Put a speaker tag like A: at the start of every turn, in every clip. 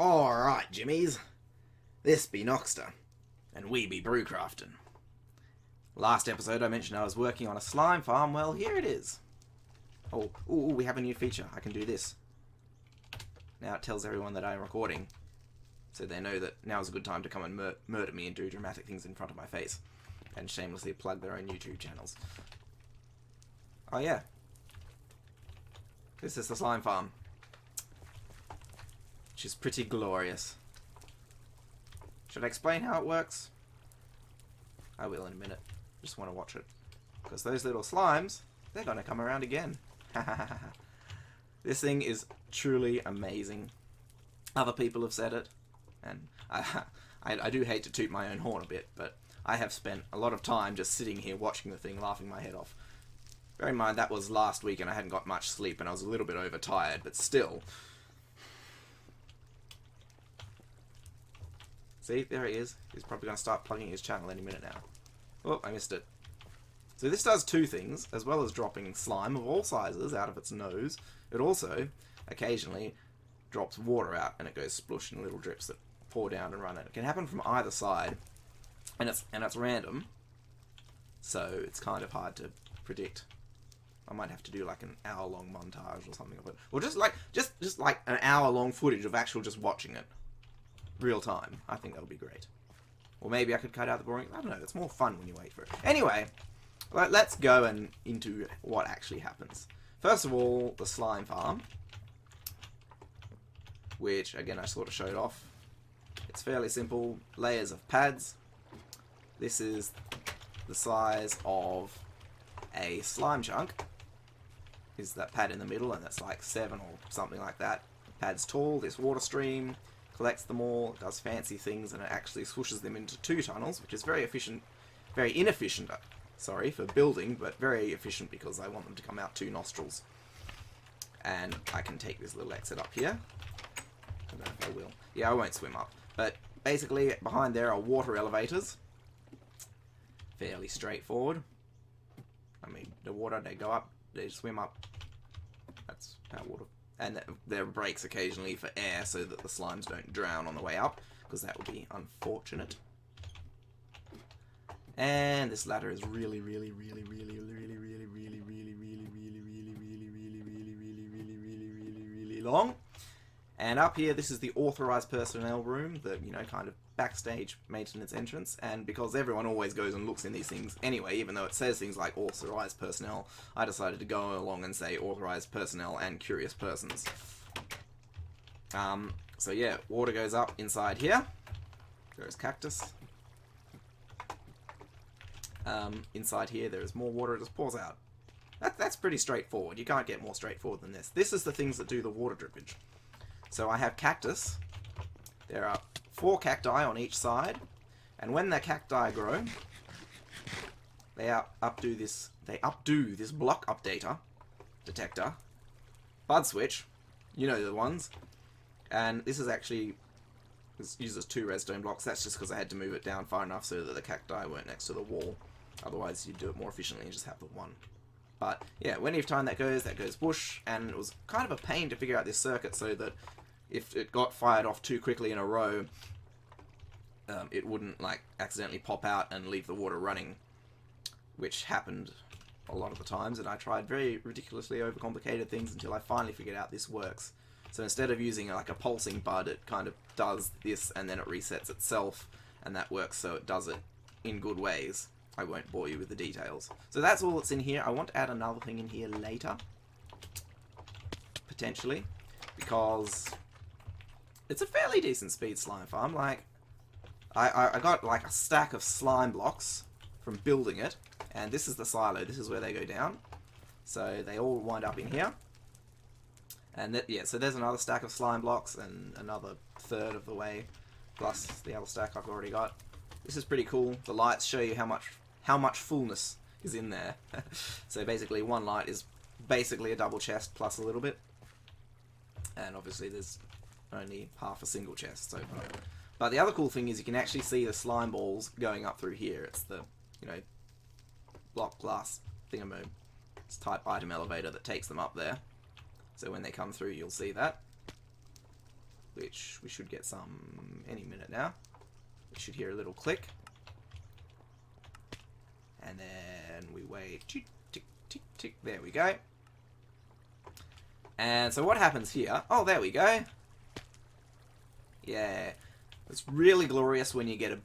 A: Alright, Jimmies. This be Noxter, and we be BrewCraftin'. Last episode I mentioned I was working on a slime farm. Well, here it is. Oh, we have a new feature. I can do this. Now it tells everyone that I'm recording, so they know that now is a good time to come and murder me and do dramatic things in front of my face, and shamelessly plug their own YouTube channels. Oh yeah. This is the slime farm, which is pretty glorious. Should I explain how it works? I will in a minute. Just want to watch it. Because those little slimes, they're going to come around again. This thing is truly amazing. Other people have said it. And I do hate to toot my own horn a bit, but I have spent a lot of time just sitting here watching the thing, laughing my head off. Bear in mind, that was last week and I hadn't got much sleep and I was a little bit overtired, but still. See, there he is. He's probably going to start plugging his channel any minute now. Oh, I missed it. So this does two things. As well as dropping slime of all sizes out of its nose, it also occasionally drops water out and it goes splush in little drips that pour down and run it. It can happen from either side, and it's random, so it's kind of hard to predict. I might have to do like an hour-long montage or something of it, or just like an hour-long footage of actual just watching it. Real time. I think that would be great. Or maybe I could cut out the boring. I don't know. It's more fun when you wait for it. Anyway, let's go into what actually happens. First of all, the slime farm, which again I sort of showed off. It's fairly simple. Layers of pads. This is the size of a slime chunk. Is that pad in the middle, and that's like 7 or something like that. Pad's tall. This water stream collects them all, does fancy things, and it actually swooshes them into 2 tunnels, which is very efficient, very inefficient, sorry, for building, but very efficient because I want them to come out 2 nostrils. And I can take this little exit up here. I don't know if I will. Yeah, I won't swim up. But basically, behind there are water elevators. Fairly straightforward. I mean, the water, they go up, they swim up. That's how water... And there are breaks occasionally for air so that the slimes don't drown on the way up, because that would be unfortunate. And this ladder is really long. And up here, this is the authorized personnel room, the, you know, kind of backstage maintenance entrance. And because everyone always goes and looks in these things anyway, even though it says things like authorized personnel, I decided to go along and say authorized personnel and curious persons. So yeah, water goes up inside here. There's cactus. Inside here, there is more water. It just pours out. That's pretty straightforward. You can't get more straightforward than this. This is the things that do the water drippage. So I have cactus. There are 4 cacti on each side, and when the cacti grow, they updo this block updater detector, bud switch, you know the ones, and this uses 2 redstone blocks. That's just because I had to move it down far enough so that the cacti weren't next to the wall. Otherwise, you'd do it more efficiently and just have the 1. But yeah, when each time that goes bush, and it was kind of a pain to figure out this circuit so that if it got fired off too quickly in a row, it wouldn't like accidentally pop out and leave the water running, which happened a lot of the times, and I tried very ridiculously overcomplicated things until I finally figured out this works. So instead of using like a pulsing bud, it kind of does this and then it resets itself, and that works so it does it in good ways. I won't bore you with the details. So that's all that's in here. I want to add another thing in here later, potentially, because it's a fairly decent speed slime farm. Like, I got like a stack of slime blocks from building it, and this is the silo. This is where they go down. So they all wind up in here. And yeah, so there's another stack of slime blocks and another third of the way, plus the other stack I've already got. This is pretty cool. The lights show you how much fullness is in there. So basically, one light is basically a double chest plus a little bit, and obviously there's only half a single chest so far. But the other cool thing is you can actually see the slime balls going up through here. It's the, you know, block glass thingamo. It's type item elevator that takes them up there. So when they come through, you'll see that. which we should get some any minute now. We should hear a little click. And then we wait. Tick, tick, tick, tick. There we go. And so what happens here? Oh, there we go. Yeah. It's really glorious when you get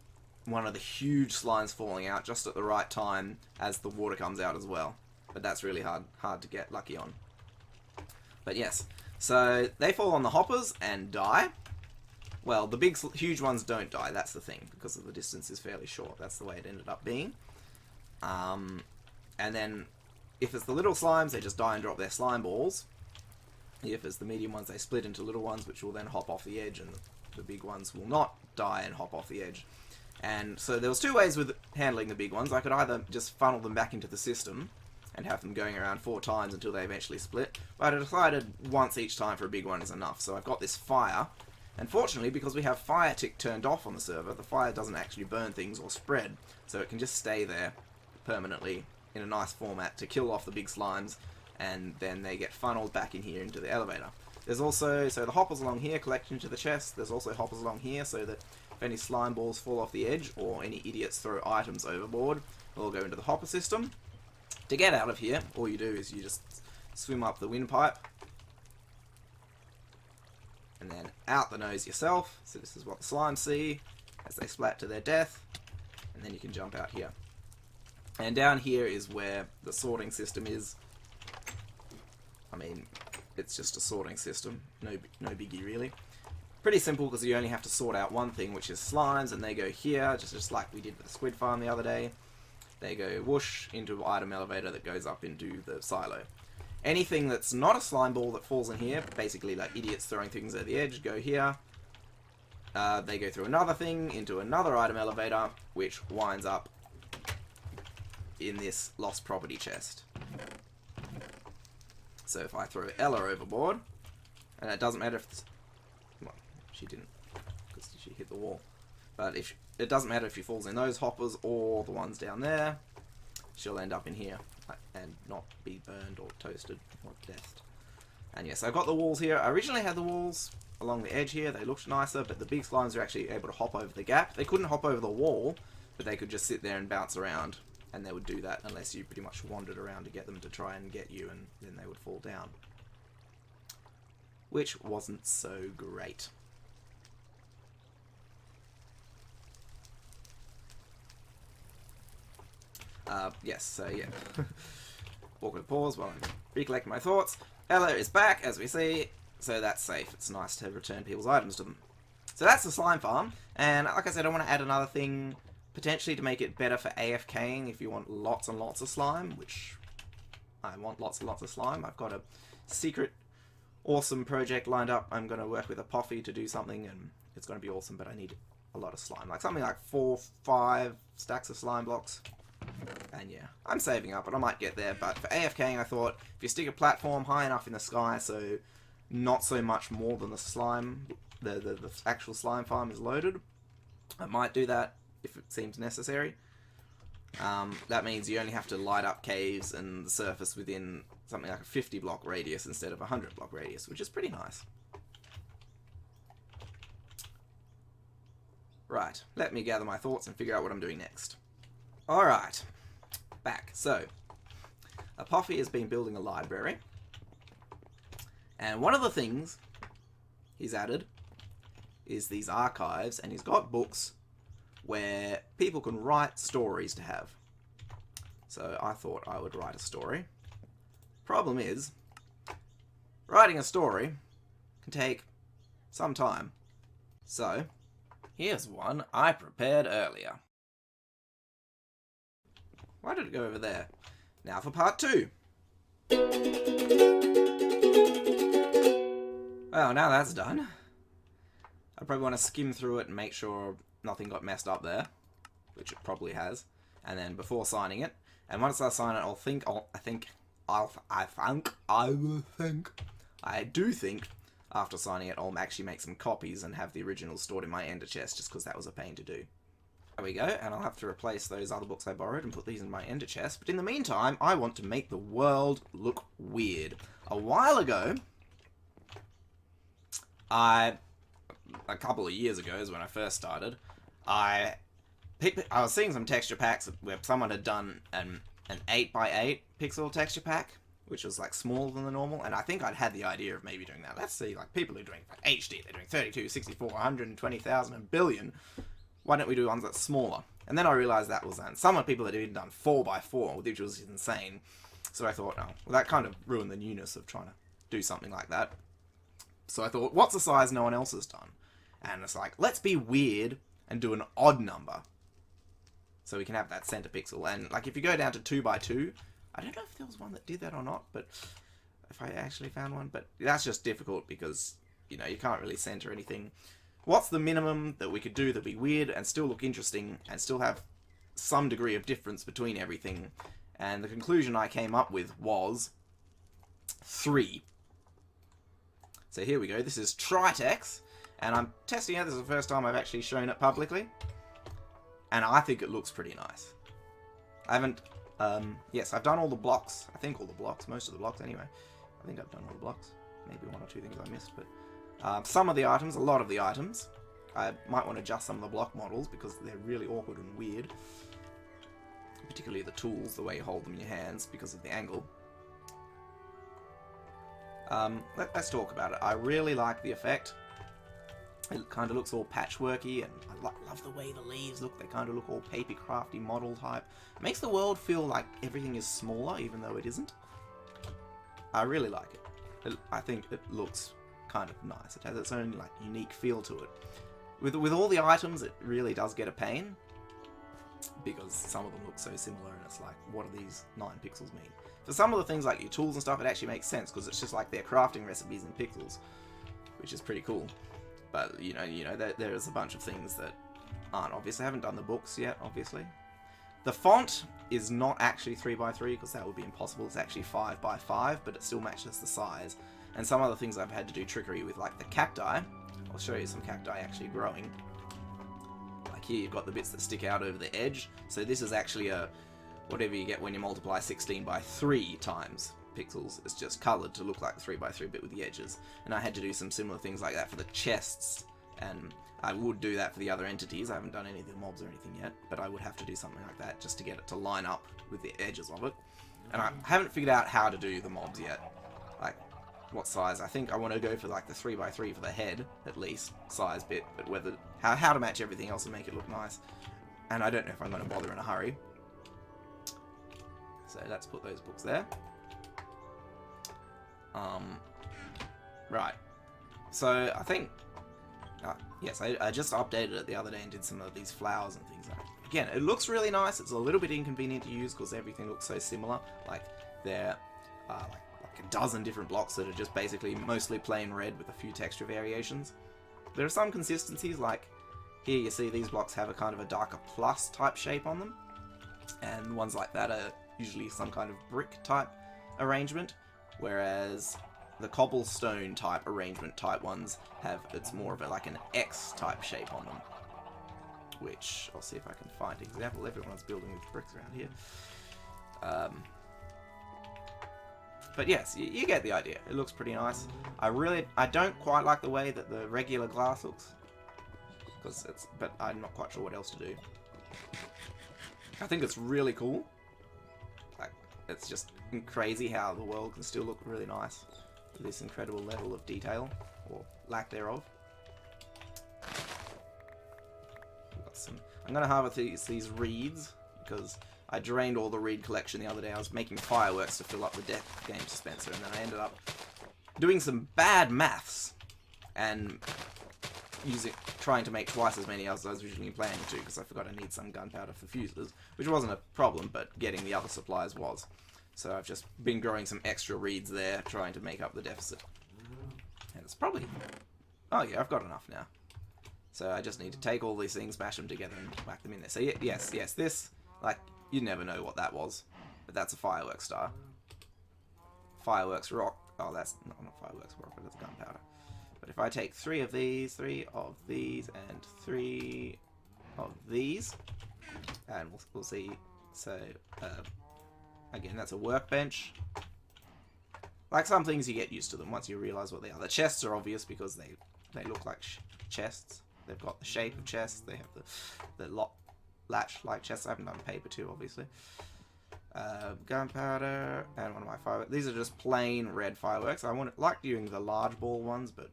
A: one of the huge slimes falling out just at the right time as the water comes out as well. But that's really hard to get lucky on. But yes. So they fall on the hoppers and die. Well, the big, huge ones don't die. That's the thing, because the distance is fairly short. That's the way it ended up being. And then, if it's the little slimes, they just die and drop their slime balls. If it's the medium ones, they split into little ones, which will then hop off the edge, and the big ones will not die and hop off the edge. And so there was two ways with handling the big ones. I could either just funnel them back into the system and have them going around 4 times until they eventually split. But I decided once each time for a big one is enough. So I've got this fire. And fortunately, because we have fire tick turned off on the server, the fire doesn't actually burn things or spread. So it can just stay there permanently in a nice format to kill off the big slimes. And then they get funneled back in here into the elevator. There's also, so the hoppers along here collect into the chest. There's also hoppers along here so that if any slime balls fall off the edge or any idiots throw items overboard, they'll go into the hopper system. To get out of here, all you do is you just swim up the windpipe and then out the nose yourself. So this is what the slimes see as they splat to their death, and then you can jump out here. And down here is where the sorting system is. I mean, it's just a sorting system, no biggie really. Pretty simple because you only have to sort out one thing, which is slimes, and they go here, just like we did with the squid farm the other day. They go whoosh into an item elevator that goes up into the silo. Anything that's not a slime ball that falls in here, basically like idiots throwing things at the edge, go here. They go through another thing into another item elevator, which winds up in this lost property chest. So if I throw Ella overboard, and it doesn't matter if it's, well, she didn't, because she hit the wall. But if it doesn't matter if she falls in those hoppers or the ones down there, she'll end up in here and not be burned or toasted or deathed. And yes, I've got the walls here. I originally had the walls along the edge here. They looked nicer, but the big slimes are actually able to hop over the gap. They couldn't hop over the wall, but they could just sit there and bounce around. And they would do that unless you pretty much wandered around to get them to try and get you, and then they would fall down. Which wasn't so great. Yes, so yeah. Awkward pause while I recollect my thoughts. Ella is back, as we see, so that's safe. It's nice to return people's items to them. So that's the slime farm, and like I said, I want to add another thing, potentially to make it better for AFKing if you want lots and lots of slime, which I want lots and lots of slime. I've got a secret, awesome project lined up. I'm going to work with a Poffy to do something, and it's going to be awesome, but I need a lot of slime. Like something like 4, 5 stacks of slime blocks. And yeah, I'm saving up, and I might get there, but for AFKing I thought, if you stick a platform high enough in the sky, so not so much more than the slime, the actual slime farm is loaded, I might do that if it seems necessary. That means you only have to light up caves and the surface within something like a 50 block radius instead of a 100 block radius, which is pretty nice. Right, let me gather my thoughts and figure out what I'm doing next. Alright, back. So, Apophie has been building a library, and one of the things he's added is these archives, and he's got books where people can write stories to have. So I thought I would write a story. Problem is, writing a story can take some time. So, here's one I prepared earlier. Why did it go over there? Now for part 2. Well, now that's done. I probably want to skim through it and make sure nothing got messed up there, which it probably has. And then before signing it, and once I sign it, I do think after signing it, I'll actually make some copies and have the original stored in my ender chest, just because that was a pain to do. There we go, and I'll have to replace those other books I borrowed and put these in my ender chest. But in the meantime, I want to make the world look weird. A while ago, I a couple of years ago is when I first started. I was seeing some texture packs where someone had done an 8x8 pixel texture pack, which was like smaller than the normal, and I think I'd had the idea of maybe doing that. Let's see, like people who are doing HD, they're doing 32, 64, 120,000, and billion. Why don't we do ones that's smaller? And then I realized that was done. Some of the people had even done 4x4, which was insane. So I thought, oh, well, that kind of ruined the newness of trying to do something like that. So I thought, what's a size no one else has done? And it's like, let's be weird and do an odd number. So we can have that center pixel. And like if you go down to 2x2, I don't know if there was one that did that or not, but if I actually found one. But that's just difficult because, you know, you can't really center anything. What's the minimum that we could do that'd be weird and still look interesting and still have some degree of difference between everything? And the conclusion I came up with was 3. So here we go. This is Tritex, and I'm testing out. This is the first time I've actually shown it publicly, and I think it looks pretty nice. I haven't... yes, I've done all the blocks. I think all the blocks. Most of the blocks, anyway. I think I've done all the blocks. Maybe 1 or 2 things I missed, but... some of the items, a lot of the items, I might want to adjust some of the block models because they're really awkward and weird. Particularly the tools, the way you hold them in your hands because of the angle. Let's talk about it. I really like the effect. It kind of looks all patchworky, and I love the way the leaves look. They kind of look all papercrafty model type. It makes the world feel like everything is smaller, even though it isn't. I really like it. I think it looks kind of nice. It has its own like unique feel to it. With all the items, it really does get a pain because some of them look so similar, and it's like, what do these 9 pixels mean? For some of the things like your tools and stuff, it actually makes sense because it's just like their crafting recipes in pixels, which is pretty cool. But you know, there is a bunch of things that aren't obvious. I haven't done the books yet, obviously. The font is not actually 3x3 because that would be impossible. It's actually 5x5, but it still matches the size. And some other things I've had to do trickery with, like the cacti. I'll show you some cacti actually growing. Like here, you've got the bits that stick out over the edge. So this is actually a whatever you get when you multiply 16 by 3 times pixels. It's just coloured to look like the 3x3 bit with the edges. And I had to do some similar things like that for the chests, and I would do that for the other entities. I haven't done any of the mobs or anything yet, but I would have to do something like that just to get it to line up with the edges of it. And I haven't figured out how to do the mobs yet. Like, what size. I think I want to go for like the 3x3 for the head, at least, size bit, but whether how to match everything else and make it look nice. And I don't know if I'm going to bother in a hurry. So let's put those books there. Right. So I think, yes, I just updated it the other day and did some of these flowers and things like that. Again, it looks really nice. It's a little bit inconvenient to use because everything looks so similar. Like they're like a dozen different blocks that are just basically mostly plain red with a few texture variations. There are some consistencies, like here you see these blocks have a kind of a darker plus type shape on them, and ones like that are usually some kind of brick type arrangement, whereas the cobblestone type arrangement type ones have, it's more of a, like an X type shape on them, which I'll see if I can find an example. Everyone's building with bricks around here. But yes, you get the idea. It looks pretty nice. I don't quite like the way that the regular glass looks, but I'm not quite sure what else to do. I think it's really cool. Like, it's just crazy how the world can still look really nice with this incredible level of detail, or lack thereof. I'm gonna harvest these reeds because I drained all the reed collection the other day. I was making fireworks to fill up the death game dispenser, and then I ended up doing some bad maths and trying to make twice as many as I was originally planning to, because I forgot I need some gunpowder for fuses, which wasn't a problem, but getting the other supplies was. So I've just been growing some extra reeds there, trying to make up the deficit. And it's probably... oh yeah, I've got enough now. So I just need to take all these things, mash them together, and whack them in there. So yes, this, like, you never know what that was, but that's a fireworks star. Fireworks rock. Oh, that's not fireworks rock, but that's gunpowder. But if I take 3 of these, 3 of these, and 3 of these, and we'll see. So, again, that's a workbench. Like some things, you get used to them once you realise what they are. The chests are obvious because they They look like chests. They've got the shape of chests. They have the latch-like chests. I haven't done paper too, obviously. Gunpowder, and one of my fireworks. These are just plain red fireworks. I like doing the large ball ones, but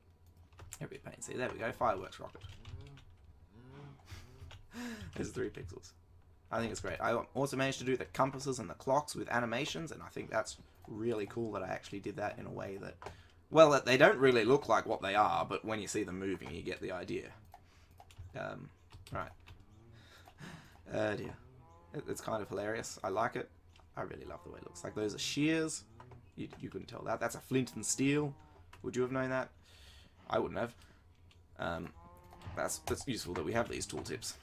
A: it'd be a pain. See, there we go. Fireworks rocket. There's 3 pixels. I think it's great. I also managed to do the compasses and the clocks with animations, and I think that's really cool that I actually did that in a way that, well, that they don't really look like what they are, but when you see them moving, you get the idea. Right. Dear. It's kind of hilarious. I like it. I really love the way it looks. Like, those are shears. You couldn't tell that. That's a flint and steel. Would you have known that? I wouldn't have. That's useful that we have these tooltips.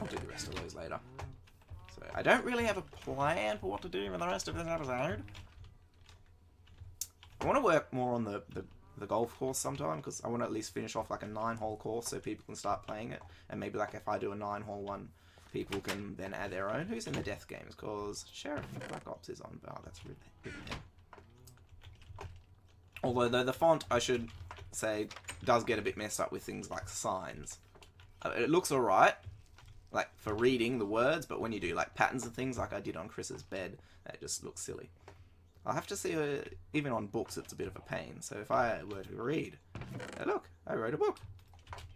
A: I'll do the rest of those later. So, I don't really have a plan for what to do for the rest of this episode. I want to work more on the golf course sometime, because I want to at least finish off like a 9-hole course so people can start playing it. And maybe like if I do a 9-hole one, people can then add their own. Who's in the death games? Because Sheriff Black Ops is on. Oh, that's really. Although the font, I should say, does get a bit messed up with things like signs. It looks alright, like for reading the words, but when you do like patterns and things like I did on Chris's bed, that just looks silly. I'll have to see, even on books it's a bit of a pain, so if I were to read, look, I wrote a book.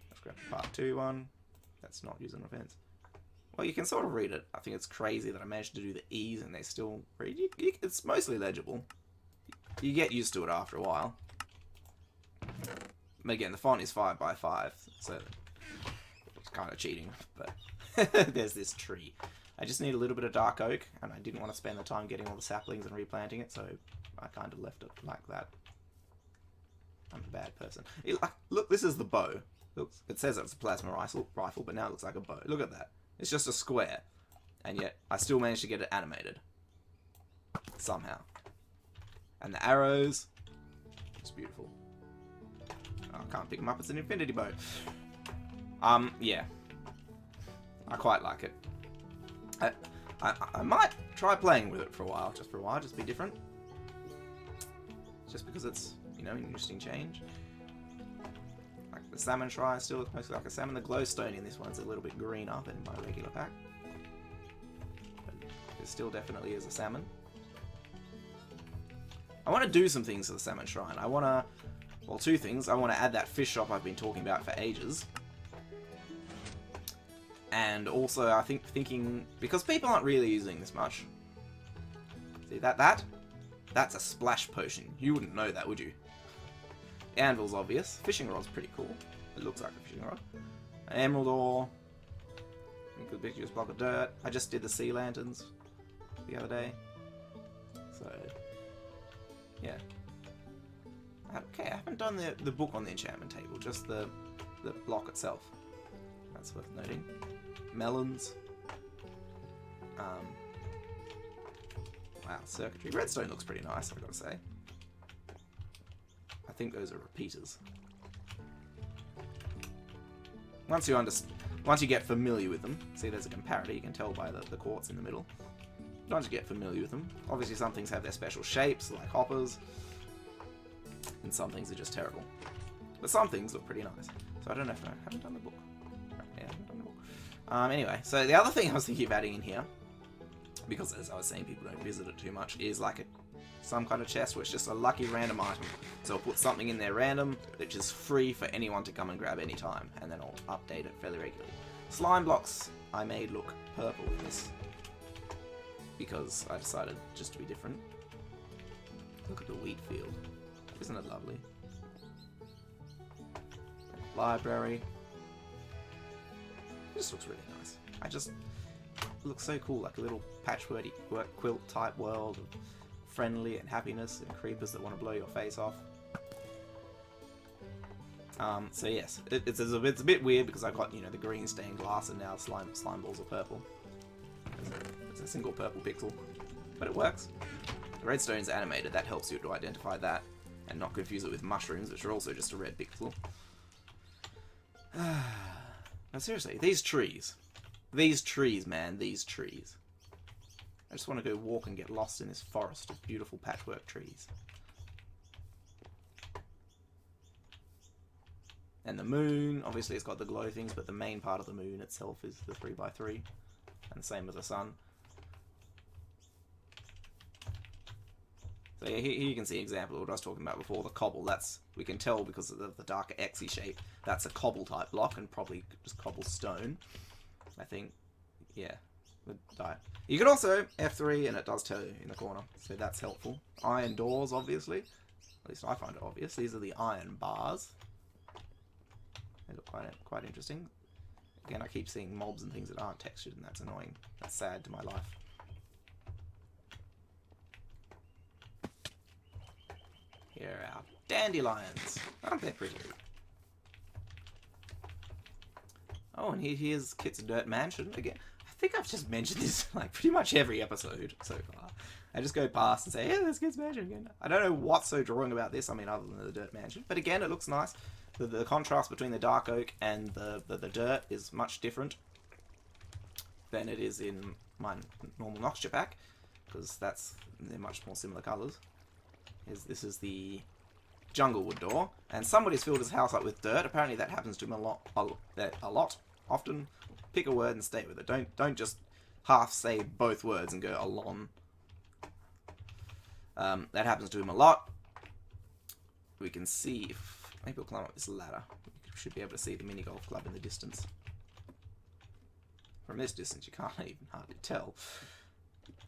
A: Let's grab part 2 one, that's not using offense. Well, you can sort of read it. I think it's crazy that I managed to do the E's and they still read. It's mostly legible. You get used to it after a while. But again, the font is 5x5, so it's kind of cheating, but there's this tree. I just need a little bit of dark oak, and I didn't want to spend the time getting all the saplings and replanting it, so I kind of left it like that. I'm a bad person. Look, this is the bow. It says it's a plasma rifle, but now it looks like a bow. Look at that. It's just a square, and yet I still managed to get it animated. Somehow. And the arrows, it's beautiful. Oh, I can't pick them up, it's an infinity bow. Yeah. I quite like it. I might try playing with it for a while, just be different. Just because it's, you know, an interesting change. Like the salmon try still looks mostly like a salmon. The glowstone in this one's a little bit greener than my regular pack. But it still definitely is a salmon. I want to do some things to the salmon shrine. I want to, well, 2 things. I want to add that fish shop I've been talking about for ages. And also, I think thinking, because people aren't really using this much. See that's a splash potion. You wouldn't know that, would you? Anvil's obvious. Fishing rod's pretty cool. It looks like a fishing rod. An emerald ore. A good big block of dirt. I just did the sea lanterns the other day. So, yeah. Okay, I haven't done the book on the enchantment table, just the block itself. That's worth noting. Melons. Wow, circuitry. Redstone looks pretty nice, I've got to say. I think those are repeaters. Once you get familiar with them, see there's a comparator, you can tell by the quartz in the middle. Once you get familiar with them, obviously some things have their special shapes, like hoppers, and some things are just terrible. But some things look pretty nice. So I don't know if I haven't done the book. Yeah, I haven't done the book. Anyway, so the other thing I was thinking of adding in here, because as I was saying, people don't visit it too much, is like some kind of chest where it's just a lucky random item. So I'll put something in there random, which is free for anyone to come and grab any time, and then I'll update it fairly regularly. Slime blocks I made look purple in this, because I decided just to be different. Look at the wheat field. Isn't it lovely? Library. It just looks really nice. It looks so cool, like a little patchwork quilt type world of friendly and happiness and creepers that want to blow your face off. So yes, it's a bit weird because I've got, you know, the green stained glass and now slime balls are purple. It's a single purple pixel, but it works. The redstone's animated, that helps you to identify that and not confuse it with mushrooms, which are also just a red pixel. No, seriously, these trees, man, these trees. I just want to go walk and get lost in this forest of beautiful patchwork trees. And the moon, obviously it's got the glow things, but the main part of the moon itself is the 3x3. And the same as the sun. So yeah, here you can see an example of what I was talking about before, the cobble. That's, we can tell because of the darker X-y shape, that's a cobble type block, and probably just cobblestone, I think. Yeah, you can also F3 and it does tell you in the corner, so that's helpful. Iron doors, obviously. At least I find it obvious. These are the iron bars. They look quite interesting. Again, I keep seeing mobs and things that aren't textured, and that's annoying. That's sad to my life. Here are our dandelions. Aren't they pretty? Oh, and here's Kit's Dirt Mansion again. I think I've just mentioned this like pretty much every episode so far. I just go past and say, yeah, there's Kit's Mansion again. I don't know what's so drawing about this, I mean, other than the Dirt Mansion. But again, it looks nice. The contrast between the dark oak and the dirt is much different than it is in my normal Noxture pack, because they're much more similar colours. This is the Junglewood door, and somebody's filled his house up with dirt. Apparently that happens to him a lot. Often, pick a word and stay with it. Don't just half say both words and go alon. That happens to him a lot. We can see if maybe we'll climb up this ladder. We should be able to see the mini golf club in the distance. From this distance, you can't even hardly tell.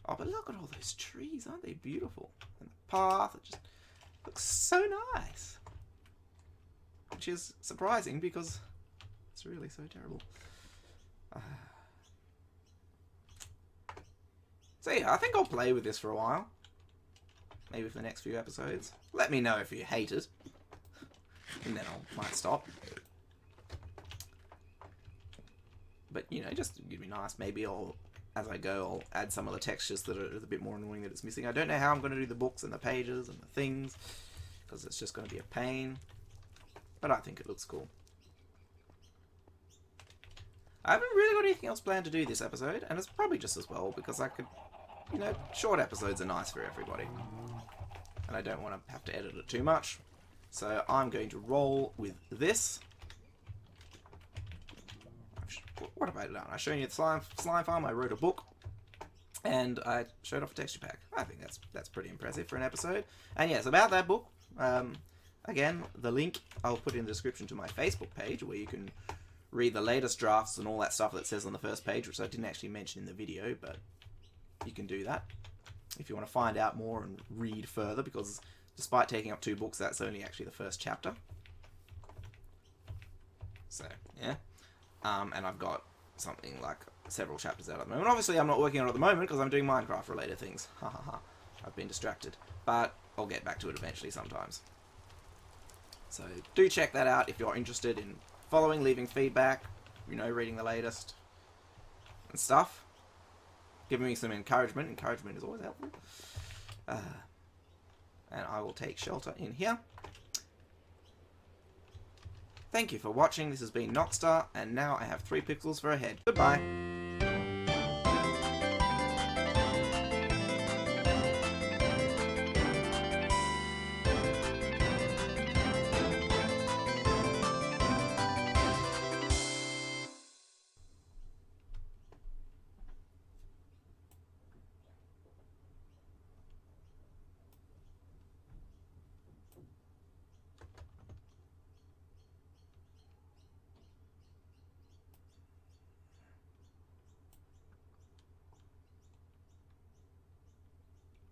A: Oh, but look at all those trees, aren't they beautiful? And the path, it just looks so nice. Which is surprising because it's really so terrible. So yeah, I think I'll play with this for a while. Maybe for the next few episodes. Let me know if you hate it. And then I might stop. But, you know, just it'd be nice. Maybe as I go, I'll add some of the textures that are a bit more annoying that it's missing. I don't know how I'm going to do the books and the pages and the things, because it's just going to be a pain. But I think it looks cool. I haven't really got anything else planned to do this episode, and it's probably just as well, because I could, you know, short episodes are nice for everybody. And I don't want to have to edit it too much. So I'm going to roll with this. What have I done? I showed you the slime farm, I wrote a book, and I showed off a texture pack. I think that's pretty impressive for an episode. And yes, about that book, again, the link I'll put in the description to my Facebook page, where you can read the latest drafts and all that stuff that says on the first page, which I didn't actually mention in the video, but you can do that if you want to find out more and read further, because despite taking up 2 books, that's only actually the first chapter. So, yeah. And I've got something like several chapters out at the moment. Obviously, I'm not working on it at the moment because I'm doing Minecraft-related things. Ha ha ha. I've been distracted. But I'll get back to it eventually sometimes. So, do check that out if you're interested in following, leaving feedback, you know, reading the latest and stuff. Giving me some encouragement. Encouragement is always helpful. And I will take shelter in here. Thank you for watching. This has been Nockstar, and now I have 3 pixels for a head. Goodbye.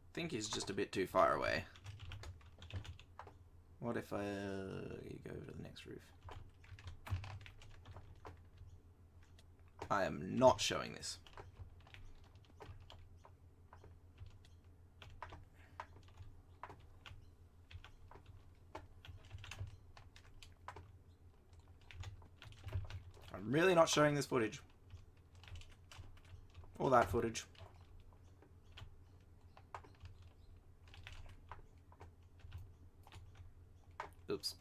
A: I think he's just a bit too far away. What if I go over to the next roof? I am not showing this. I'm really not showing this footage. Or that footage. Oops.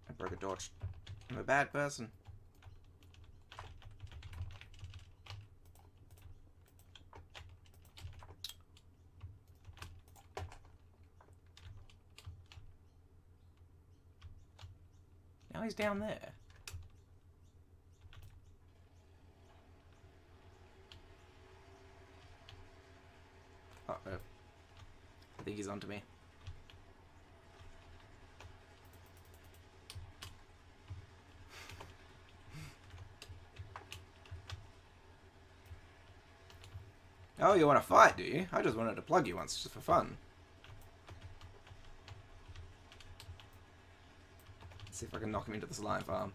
A: I broke a torch. I'm a bad person. Now he's down there. Uh-oh. I think he's onto me. Oh, you want to fight, do you? I just wanted to plug you once, just for fun. Let's see if I can knock him into the slime farm.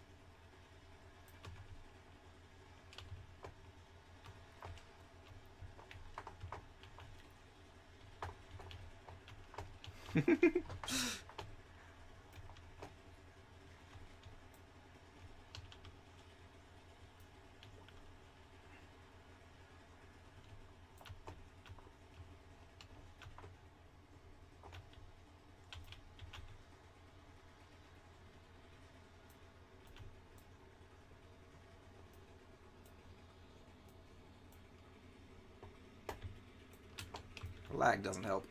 A: Lag doesn't help.